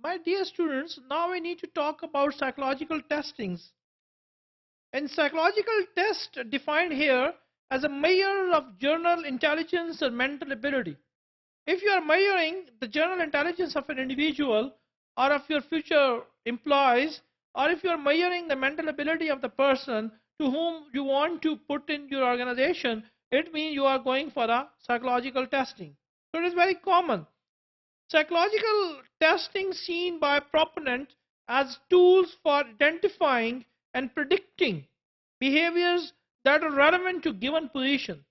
My dear students, now we need to talk about psychological testings. And psychological test defined here as a measure of general intelligence or mental ability. If you are measuring the general intelligence of an individual or of your future employees, or if you are measuring the mental ability of the person to whom you want to put in your organization, it means you are going for a psychological testing. So it is very common. Psychological testing seen by proponent as tools for identifying and predicting behaviors that are relevant to given position.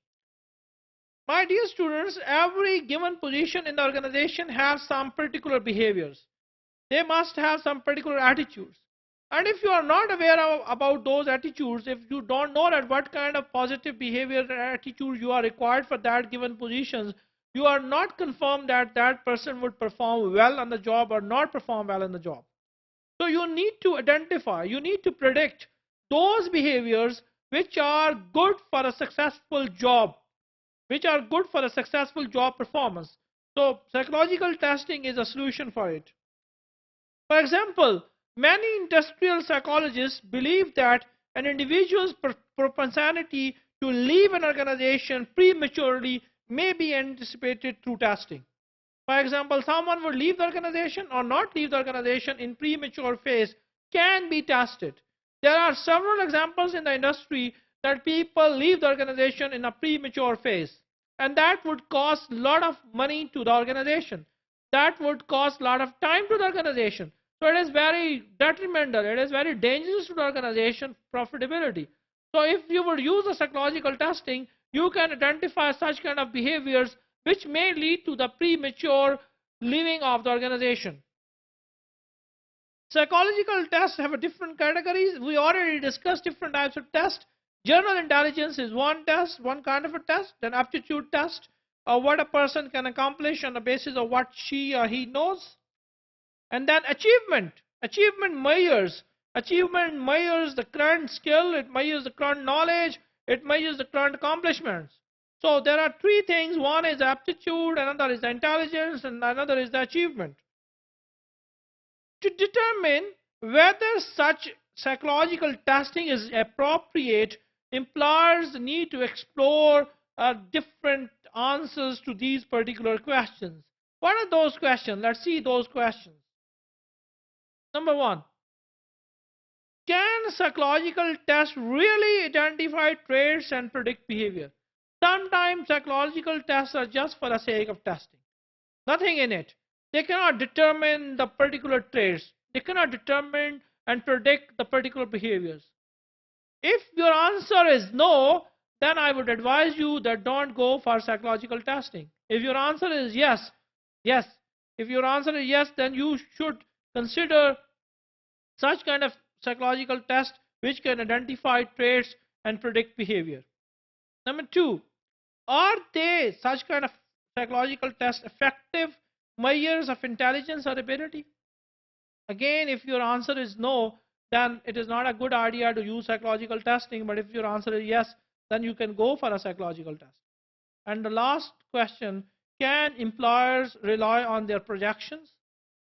My dear students, every given position in the organization has some particular behaviors. They must have some particular attitudes. And if you are not aware about those attitudes, if you don't know that what kind of positive behavior and attitude you are required for that given positions, you are not confirmed that that person would perform well on the job or not perform well on the job. So you need to identify, you need to predict those behaviors which are good for a successful job, which are good for a successful job performance. So psychological testing is a solution for it. For example, many industrial psychologists believe that an individual's propensity to leave an organization prematurely may be anticipated through testing. For example, someone would leave the organization or not leave the organization in premature phase can be tested. There are several examples in the industry that people leave the organization in a premature phase, and that would cost a lot of money to the organization. That would cost a lot of time to the organization. So it is very detrimental, it is very dangerous to the organization profitability. So if you would use a psychological testing, you can identify such kind of behaviors which may lead to the premature leaving of the organization. Psychological tests have a different categories. We already discussed different types of tests. General intelligence is one test, one kind of a test. Then aptitude test, or what a person can accomplish on the basis of what she or he knows. And then achievement. Achievement measures the current skill, it measures the current knowledge, it measures the current accomplishments. So there are three things. One is aptitude, another is the intelligence, and another is the achievement. To determine whether such psychological testing is appropriate, employers need to explore different answers to these particular questions. What are those questions? Let's see those questions. Number one, can psychological tests really identify traits and predict behavior? Sometimes psychological tests are just for the sake of testing. Nothing in it. They cannot determine the particular traits. They cannot determine and predict the particular behaviors. If your answer is no, then I would advise you that don't go for psychological testing. If your answer is yes, yes. If your answer is yes, then you should consider such kind of psychological test which can identify traits and predict behavior. Number two, are they such kind of psychological tests effective measures of intelligence or ability? Again, if your answer is no, then it is not a good idea to use psychological testing. But if your answer is yes, then you can go for a psychological test. And the last question, can employers rely on their projections?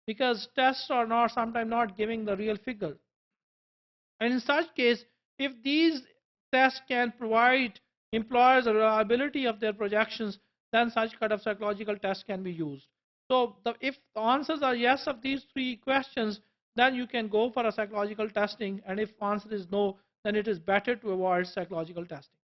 Because tests are not sometimes not giving the real figure. And in such case, if these tests can provide employers the reliability of their projections, then such kind of psychological tests can be used. So if the answers are yes of these three questions, then you can go for a psychological testing. And if answer is no, then it is better to avoid psychological testing.